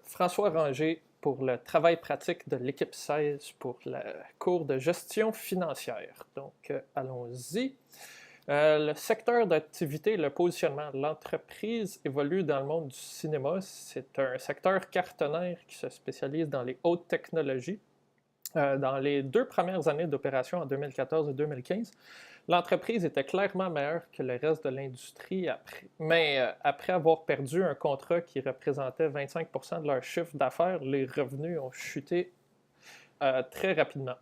François Ranger pour le travail pratique de l'équipe 16 pour le cours de gestion financière. Donc, allons-y. Le secteur d'activité et le positionnement. L'entreprise évolue dans le monde du cinéma. C'est un secteur cartonnaire qui se spécialise dans les hautes technologies. Dans les 2 premières années d'opération en 2014 et 2015, l'entreprise était clairement meilleure que le reste de l'industrie, mais après avoir perdu un contrat qui représentait 25% de leur chiffre d'affaires, les revenus ont chuté très rapidement.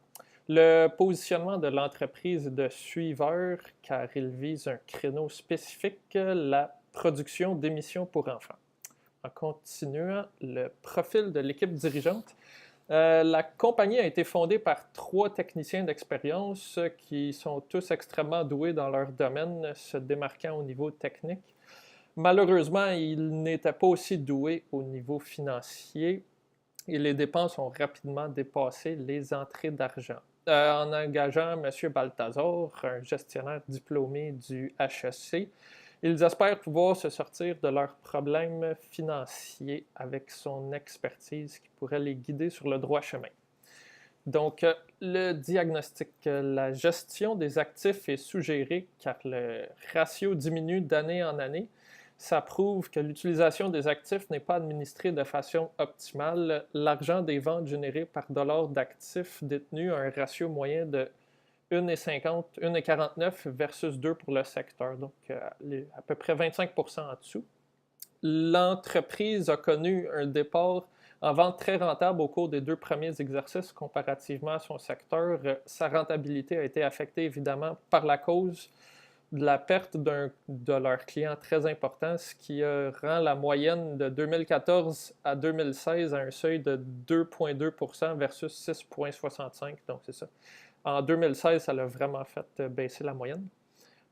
Le positionnement de l'entreprise est de suiveur car il vise un créneau spécifique, la production d'émissions pour enfants. En continuant, le profil de l'équipe dirigeante. La compagnie a été fondée par 3 techniciens d'expérience qui sont tous extrêmement doués dans leur domaine, se démarquant au niveau technique. Malheureusement, ils n'étaient pas aussi doués au niveau financier et les dépenses ont rapidement dépassé les entrées d'argent. En engageant M. Balthazar, un gestionnaire diplômé du HEC, ils espèrent pouvoir se sortir de leurs problèmes financiers avec son expertise qui pourrait les guider sur le droit chemin. Donc, le diagnostic. La gestion des actifs est suggérée car le ratio diminue d'année en année. Ça prouve que l'utilisation des actifs n'est pas administrée de façon optimale. L'argent des ventes générées par dollar d'actifs détenus a un ratio moyen de 1,50, 1,49 versus 2 pour le secteur, donc à peu près 25% en dessous. L'entreprise a connu un départ en vente très rentable au cours des 2 premiers exercices comparativement à son secteur. Sa rentabilité a été affectée évidemment par la cause de la perte de leurs clients très important, ce qui rend la moyenne de 2014 à 2016 à un seuil de 2,2% versus 6,65%, donc c'est ça. En 2016, ça l'a vraiment fait baisser la moyenne.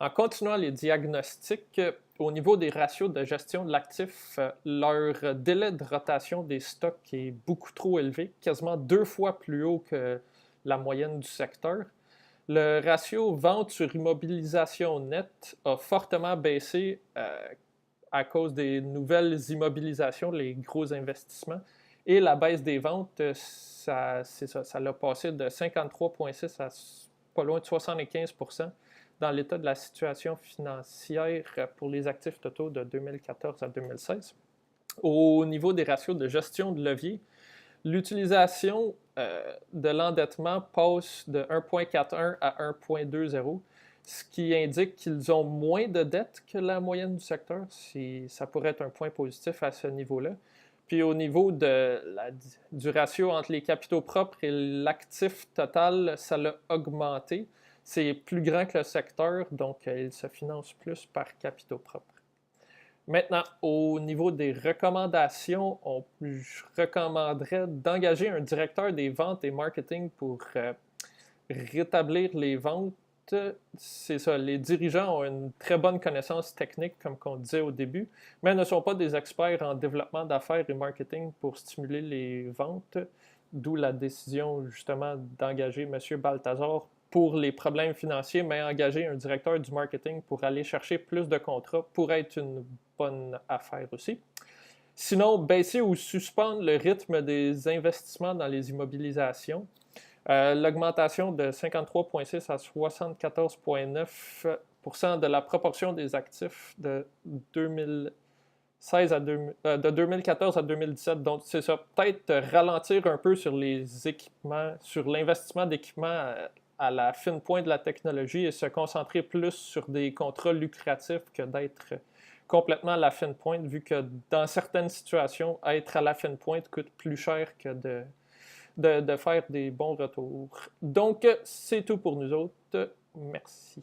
En continuant les diagnostics, au niveau des ratios de gestion de l'actif, leur délai de rotation des stocks est beaucoup trop élevé, quasiment 2 fois plus haut que la moyenne du secteur. Le ratio vente sur immobilisation nette a fortement baissé à cause des nouvelles immobilisations, les gros investissements. Et la baisse des ventes, ça l'a passé de 53,6 à pas loin de 75% dans l'état de la situation financière pour les actifs totaux de 2014 à 2016. Au niveau des ratios de gestion de levier, l'utilisation de l'endettement passe de 1,41 à 1,20, ce qui indique qu'ils ont moins de dettes que la moyenne du secteur. Ça pourrait être un point positif à ce niveau-là. Puis au niveau du ratio entre les capitaux propres et l'actif total, ça l'a augmenté. C'est plus grand que le secteur, donc il se finance plus par capitaux propres. Maintenant, au niveau des recommandations, je recommanderais d'engager un directeur des ventes et marketing pour rétablir les ventes. C'est ça, les dirigeants ont une très bonne connaissance technique, comme on disait au début, mais ne sont pas des experts en développement d'affaires et marketing pour stimuler les ventes, d'où la décision justement d'engager M. Balthazar pour les problèmes financiers, mais engager un directeur du marketing pour aller chercher plus de contrats pourrait être une bonne affaire aussi. Sinon, baisser ou suspendre le rythme des investissements dans les immobilisations. L'augmentation de 53,6 à 74,9% de la proportion des actifs de 2014 à 2017. Donc, c'est ça, peut-être ralentir un peu sur les équipements, sur l'investissement d'équipements à la fine pointe de la technologie et se concentrer plus sur des contrats lucratifs que d'être complètement à la fine pointe, vu que dans certaines situations, être à la fine pointe coûte plus cher que de faire des bons retours. Donc, c'est tout pour nous autres. Merci.